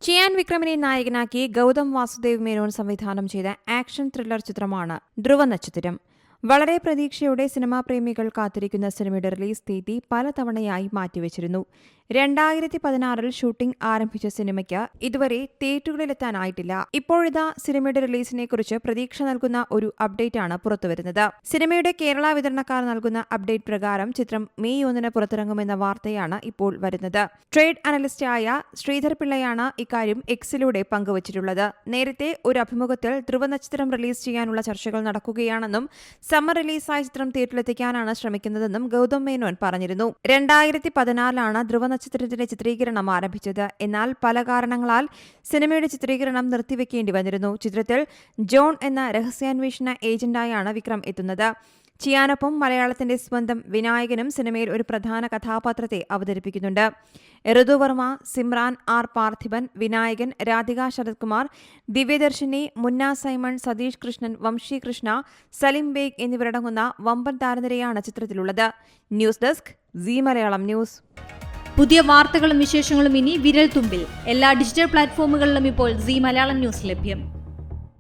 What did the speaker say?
ചിയാൻ വിക്രമിനെ നായകനാക്കി ഗൗതം വാസുദേവ് മേനോൻ സംവിധാനം ചെയ്ത ആക്ഷൻ ത്രില്ലർ ചിത്രമാണ് ധ്രുവനക്ഷത്രം. വളരെ പ്രതീക്ഷയോടെ സിനിമാ പ്രേമികൾ കാത്തിരിക്കുന്ന സിനിമയുടെ റിലീസ് തീയതി പലതവണയായി മാറ്റിവെച്ചിരുന്നു. 2016 ഷൂട്ടിംഗ് ആരംഭിച്ച സിനിമയ്ക്ക് ഇതുവരെ തിയേറ്ററുകളിലെത്താനായിട്ടില്ല. ഇപ്പോഴിതാ സിനിമയുടെ റിലീസിനെക്കുറിച്ച് പ്രതീക്ഷ നൽകുന്ന ഒരു അപ്ഡേറ്റാണ് പുറത്തുവരുന്നത്. സിനിമയുടെ കേരള വിതരണക്കാർ നൽകുന്ന അപ്ഡേറ്റ് പ്രകാരം ചിത്രം മെയ് 1 പുറത്തിറങ്ങുമെന്ന വാർത്തയാണ് ഇപ്പോൾ വരുന്നത്. ട്രേഡ് അനലിസ്റ്റായ ശ്രീധർ പിള്ളയാണ് ഇക്കാര്യം എക്സിലൂടെ പങ്കുവച്ചിട്ടുള്ളത്. നേരത്തെ ഒരു അഭിമുഖത്തിൽ ധ്രുവനക്ഷത്രം റിലീസ് ചെയ്യാനുള്ള ചർച്ചകൾ നടക്കുകയാണെന്നും സമ്മർ റിലീസായ ചിത്രം തിയേറ്ററിലെത്തിക്കാനാണ് ശ്രമിക്കുന്നതെന്നും ഗൗതം മേനോൻ പറഞ്ഞിരുന്നു. 2016 ധ്രുവനക്ഷത്രത്തിന്റെ ചിത്രീകരണം ആരംഭിച്ചത്. എന്നാൽ പല കാരണങ്ങളാൽ സിനിമയുടെ ചിത്രീകരണം നിർത്തിവെക്കേണ്ടി വന്നിരുന്നു. ചിത്രത്തിൽ ജോൺ എന്ന രഹസ്യാന്വേഷണ ഏജന്റായാണ് വിക്രം എത്തുന്നത്. ചിയാനൊപ്പം മലയാളത്തിന്റെ സ്വന്തം വിനായകനും സിനിമയിൽ ഒരു പ്രധാന കഥാപാത്രത്തെ അവതരിപ്പിക്കുന്നുണ്ട്. ഋതുവർമ്മ, സിമ്രാൻ ആർ പാർത്ഥിബൻ, വിനായകൻ, രാധിക ശരത്കുമാർ, ദിവ്യദർശിനി, മുന്ന സൈമൺ, സതീഷ് കൃഷ്ണൻ, വംശി കൃഷ്ണ, സലിം ബേഗ് എന്നിവരടങ്ങുന്ന വമ്പൻ താരനിരയാണ് ചിത്രത്തിലുള്ളത്. News desk see Malayalam news. പുതിയ വാർത്തകളും വിശേഷങ്ങളും ഇനി വിരൽ തുമ്പിൽ. എല്ലാ ഡിജിറ്റൽ പ്ലാറ്റ്ഫോമുകളിലും ഇപ്പോൾ സീ മലയാളം ന്യൂസ് ലഭ്യം.